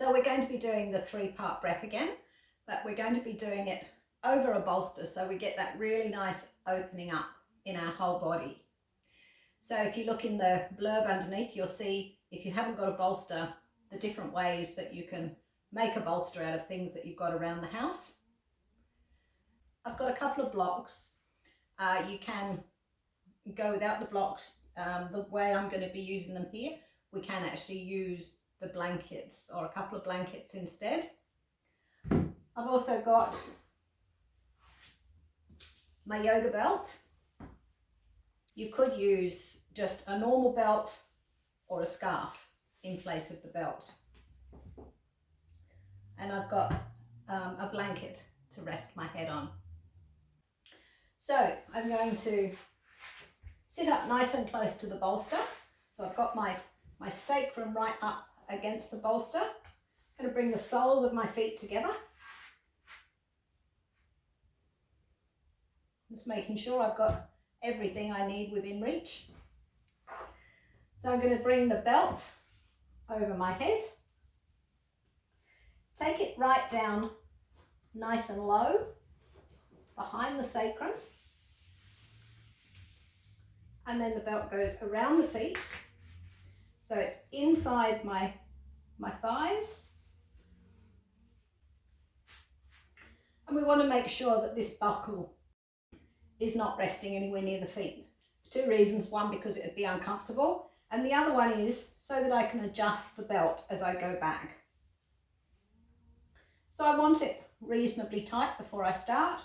So we're going to be doing the 3-part breath again, but we're going to be doing it over a bolster so we get that really nice opening up in our whole body. So if you look in the blurb underneath, you'll see, if you haven't got a bolster, the different ways that you can make a bolster out of things that you've got around the house. I've got a couple of blocks. You can go without the blocks. The way I'm going to be using them here, we can actually use the blankets or a couple of blankets instead. I've also got my yoga belt. You could use just a normal belt or a scarf in place of the belt. And I've got a blanket to rest my head on. So I'm going to sit up nice and close to the bolster. So I've got my sacrum right up against the bolster. I'm going to bring the soles of my feet together. Just making sure I've got everything I need within reach. So I'm going to bring the belt over my head. Take it right down nice and low behind the sacrum. And then the belt goes around the feet. So it's inside my thighs. And we want to make sure that this buckle is not resting anywhere near the feet. For 2 reasons. One, because it would be uncomfortable. And the other one is so that I can adjust the belt as I go back. So I want it reasonably tight before I start,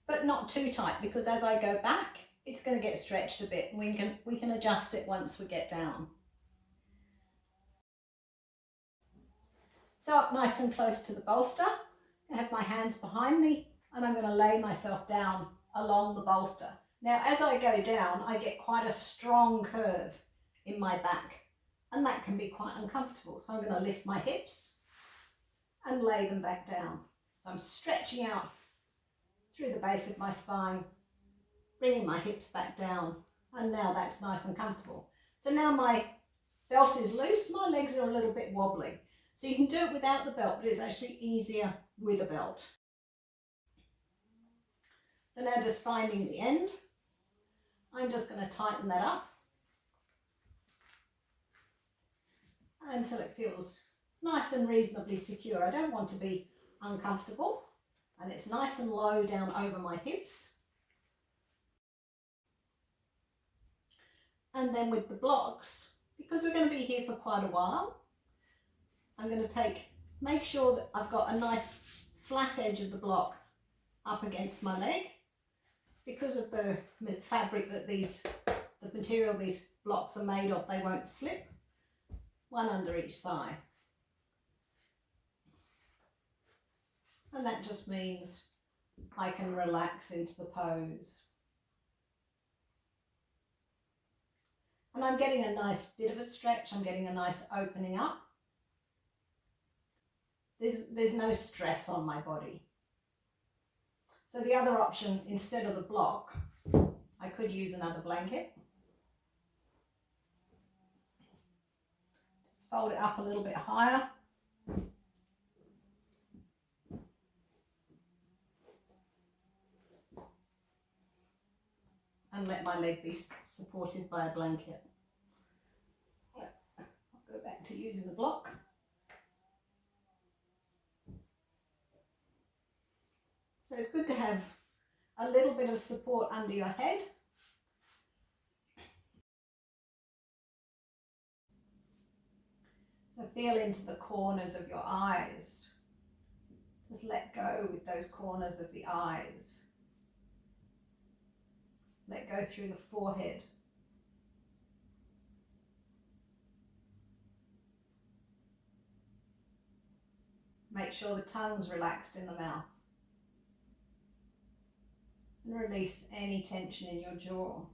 but not too tight, because as I go back, it's going to get stretched a bit. We can adjust it once we get down. So up nice and close to the bolster, I have my hands behind me, and I'm going to lay myself down along the bolster. Now, as I go down, I get quite a strong curve in my back, and that can be quite uncomfortable. So I'm going to lift my hips and lay them back down. So I'm stretching out through the base of my spine, bringing my hips back down, and now that's nice and comfortable. So now my belt is loose, my legs are a little bit wobbly. So you can do it without the belt, but it's actually easier with a belt. So now just finding the end, I'm just going to tighten that up until it feels nice and reasonably secure. I don't want to be uncomfortable, and it's nice and low down over my hips. And then with the blocks, because we're going to be here for quite a while, I'm going to make sure that I've got a nice flat edge of the block up against my leg. Because of the fabric that the material these blocks are made of, they won't slip. One under each thigh. And that just means I can relax into the pose. And I'm getting a nice bit of a stretch, I'm getting a nice opening up. There's no stress on my body. So the other option, instead of the block, I could use another blanket. Just fold it up a little bit higher. And let my leg be supported by a blanket. I'll go back to using the block. So it's good to have a little bit of support under your head. So feel into the corners of your eyes. Just let go with those corners of the eyes. Let go through the forehead. Make sure the tongue's relaxed in the mouth. And release any tension in your jaw.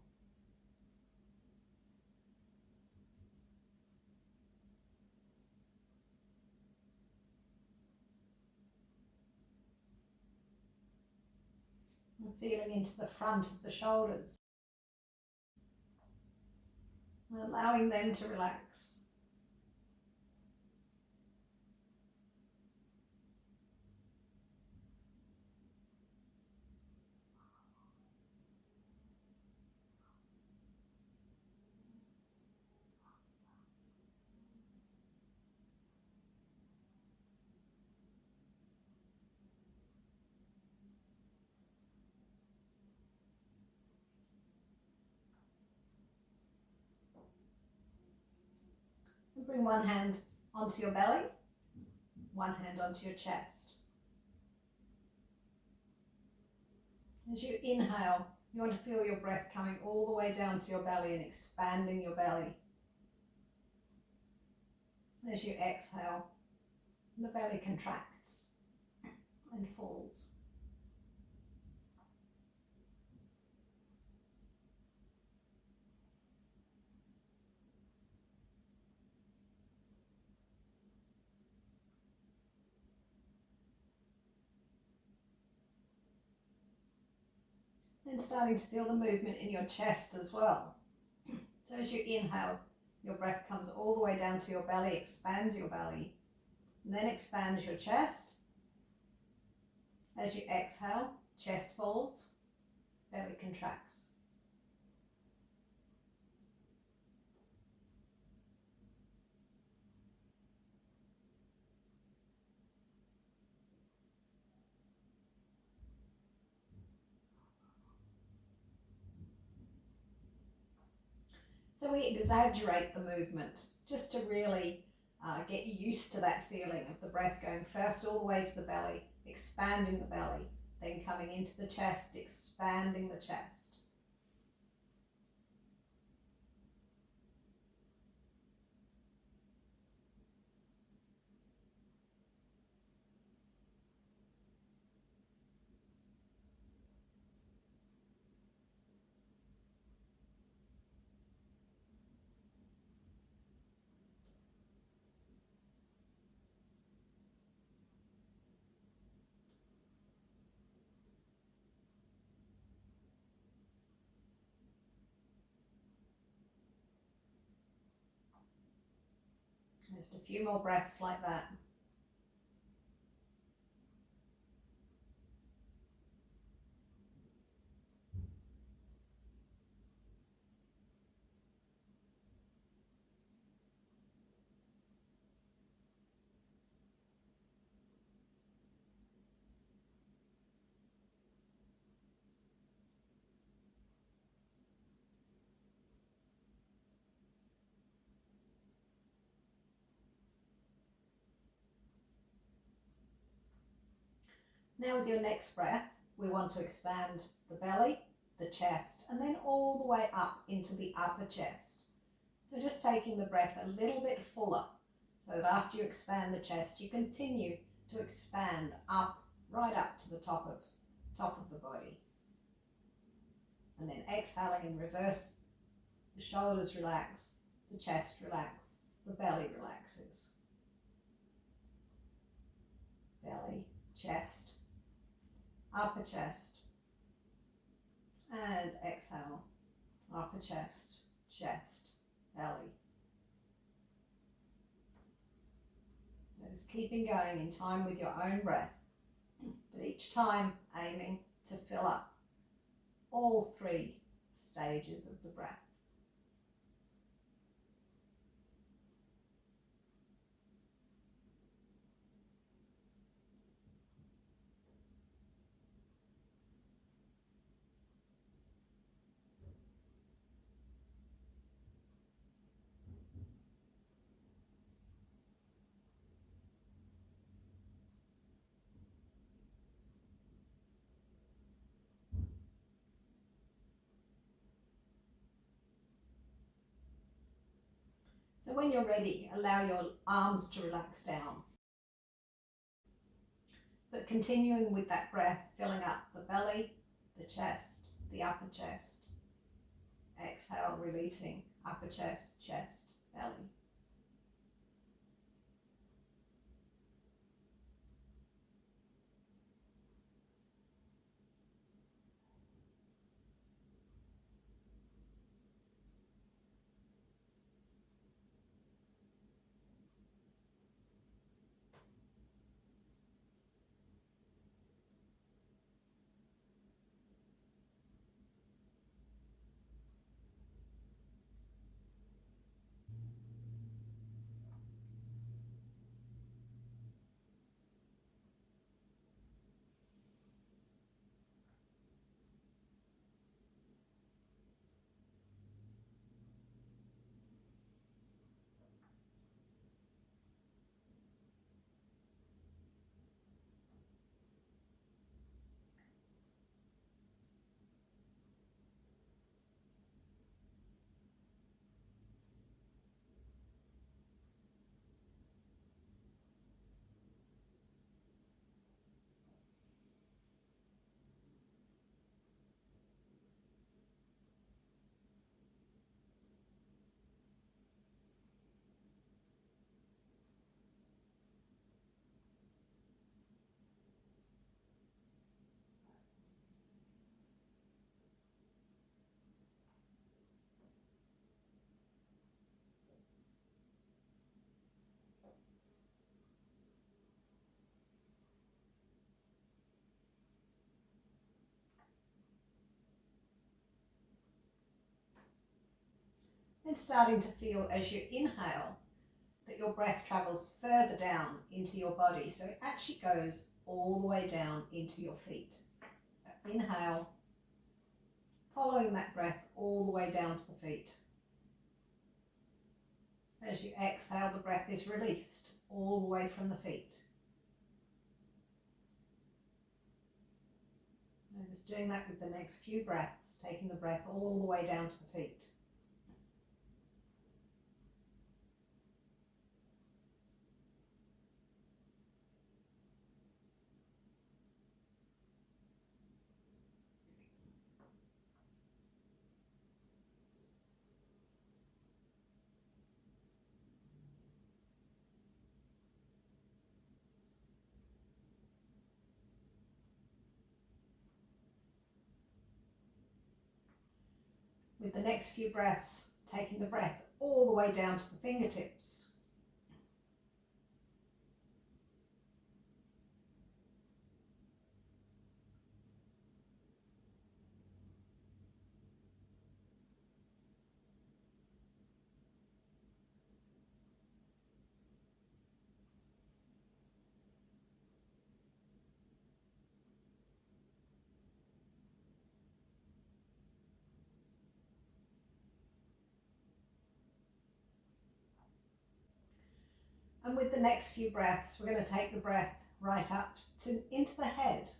And feeling into the front of the shoulders. And allowing them to relax. Bring one hand onto your belly, one hand onto your chest. As you inhale, you want to feel your breath coming all the way down to your belly and expanding your belly. As you exhale, the belly contracts and falls. Then starting to feel the movement in your chest as well. So as you inhale, your breath comes all the way down to your belly, expands your belly, and then expands your chest. As you exhale, chest falls, belly contracts. So we exaggerate the movement just to really get used to that feeling of the breath going first all the way to the belly, expanding the belly, then coming into the chest, expanding the chest. Just a few more breaths like that. Now with your next breath, we want to expand the belly, the chest, and then all the way up into the upper chest. So just taking the breath a little bit fuller, so that after you expand the chest, you continue to expand up, right up to the top of the body. And then exhaling in reverse, the shoulders relax, the chest relaxes, the belly relaxes. Belly, chest, upper chest, and exhale, upper chest, chest, belly. Just keeping going in time with your own breath, but each time aiming to fill up all three stages of the breath. So when you're ready, allow your arms to relax down. But continuing with that breath, filling up the belly, the chest, the upper chest. Exhale, releasing upper chest, chest, belly. And starting to feel as you inhale that your breath travels further down into your body. So it actually goes all the way down into your feet. So inhale, following that breath all the way down to the feet. As you exhale, the breath is released all the way from the feet. And just doing that with the next few breaths, taking the breath all the way down to the feet. With the next few breaths, taking the breath all the way down to the fingertips. And with the next few breaths, we're going to take the breath right up into the head.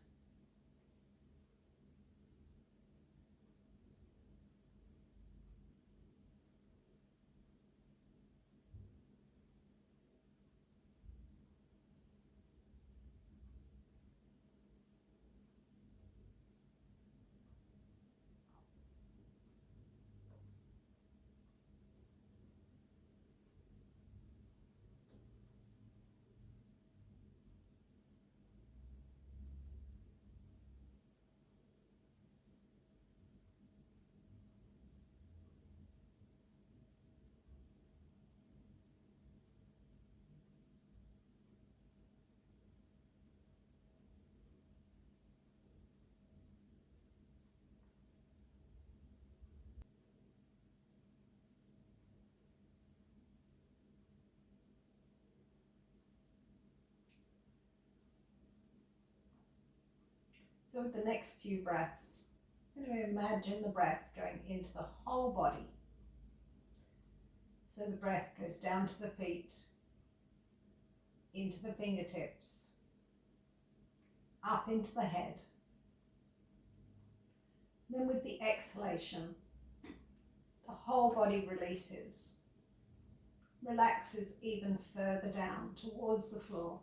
So with the next few breaths, I'm going to imagine the breath going into the whole body. So the breath goes down to the feet, into the fingertips, up into the head. Then with the exhalation, the whole body releases, relaxes even further down towards the floor.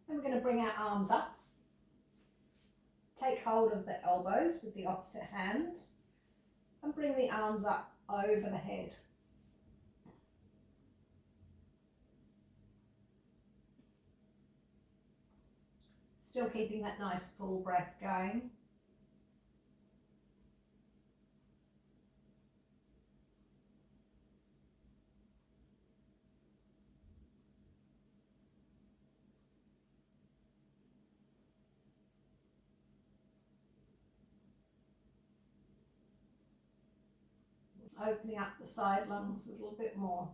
Then we're going to bring our arms up. Take hold of the elbows with the opposite hands and bring the arms up over the head. Still keeping that nice full breath going. Opening up the side lungs a little bit more.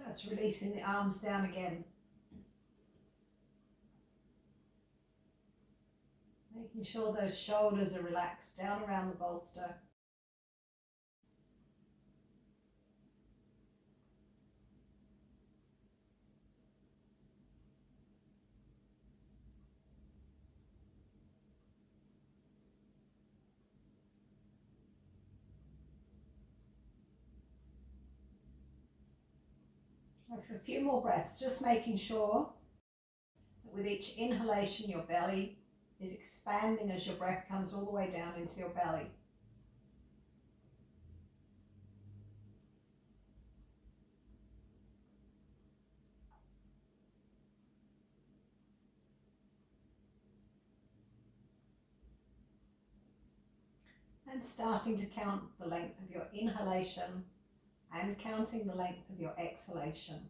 Just releasing the arms down again. Making sure those shoulders are relaxed down around the bolster. For a few more breaths, just making sure that with each inhalation your belly is expanding as your breath comes all the way down into your belly. And starting to count the length of your inhalation and counting the length of your exhalation.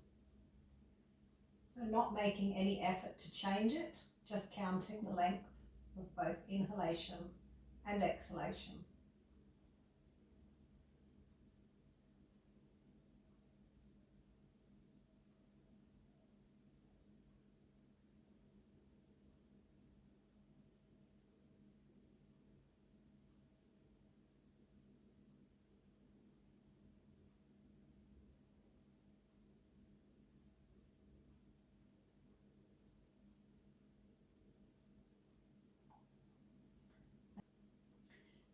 So not making any effort to change it, just counting the length of both inhalation and exhalation.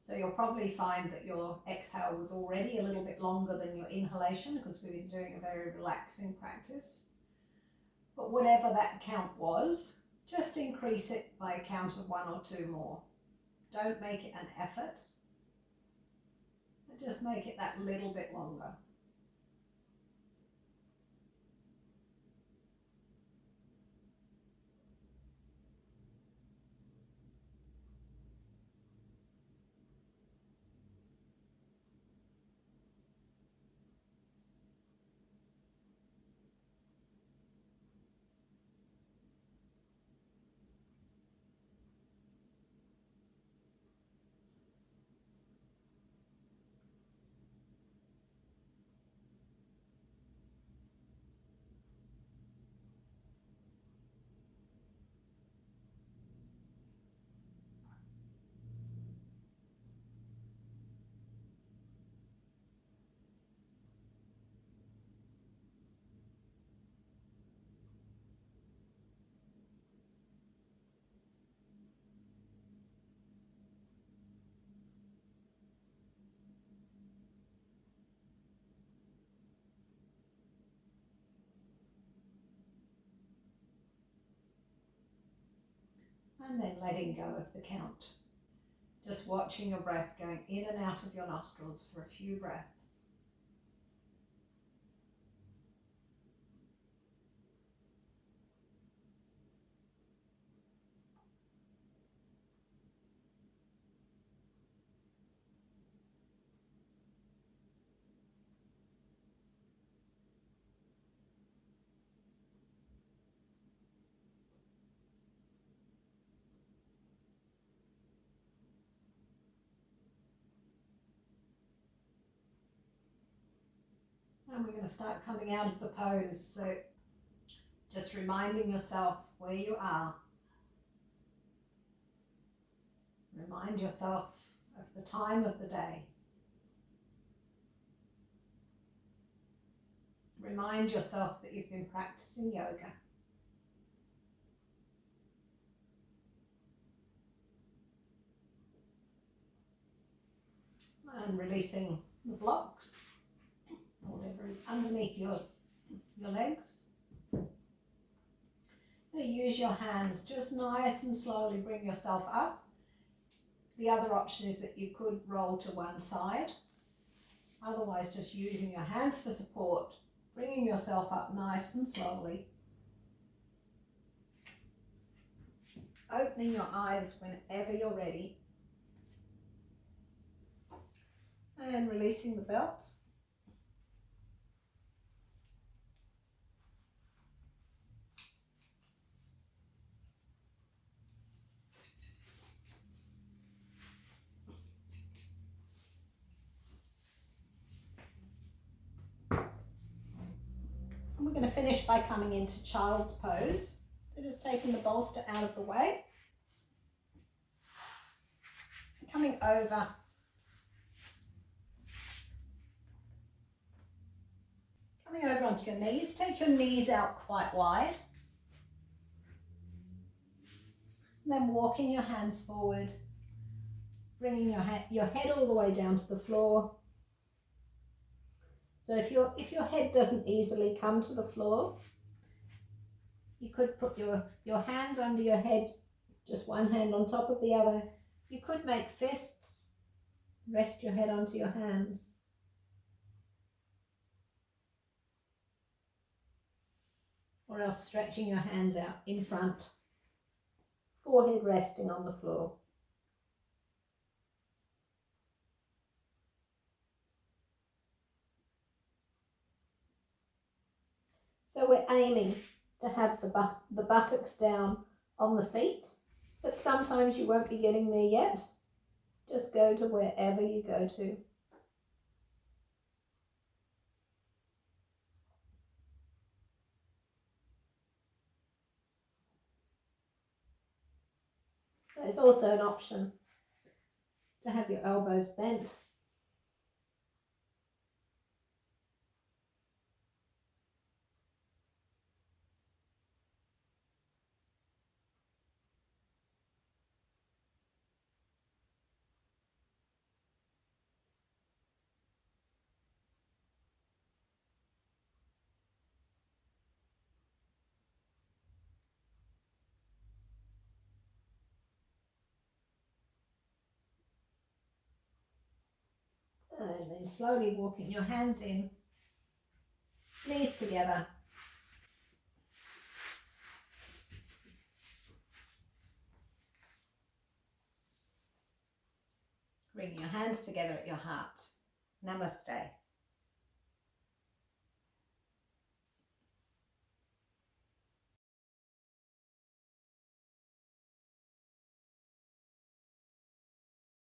So you'll probably find that your exhale was already a little bit longer than your inhalation because we've been doing a very relaxing practice. But whatever that count was, just increase it by a count of 1 or 2 more. Don't make it an effort, but just make it that little bit longer. And then letting go of the count. Just watching your breath going in and out of your nostrils for a few breaths. And we're going to start coming out of the pose. So just reminding yourself where you are. Remind yourself of the time of the day. Remind yourself that you've been practicing yoga. And releasing the blocks, whatever is underneath your legs. Use your hands, just nice and slowly bring yourself up. The other option is that you could roll to one side. Otherwise, just using your hands for support, bringing yourself up nice and slowly. Opening your eyes whenever you're ready. And releasing the belt. And we're going to finish by coming into child's pose. So just taking the bolster out of the way. Coming over. Coming over onto your knees. Take your knees out quite wide. And then walking your hands forward. Bringing your head all the way down to the floor. So if your head doesn't easily come to the floor, you could put your hands under your head, just one hand on top of the other. You could make fists, rest your head onto your hands. Or else stretching your hands out in front, forehead resting on the floor. So we're aiming to have the buttocks down on the feet, but sometimes you won't be getting there yet. Just go to wherever you go to. There's also an option to have your elbows bent. And then slowly walking your hands in, knees together. Bring your hands together at your heart. Namaste.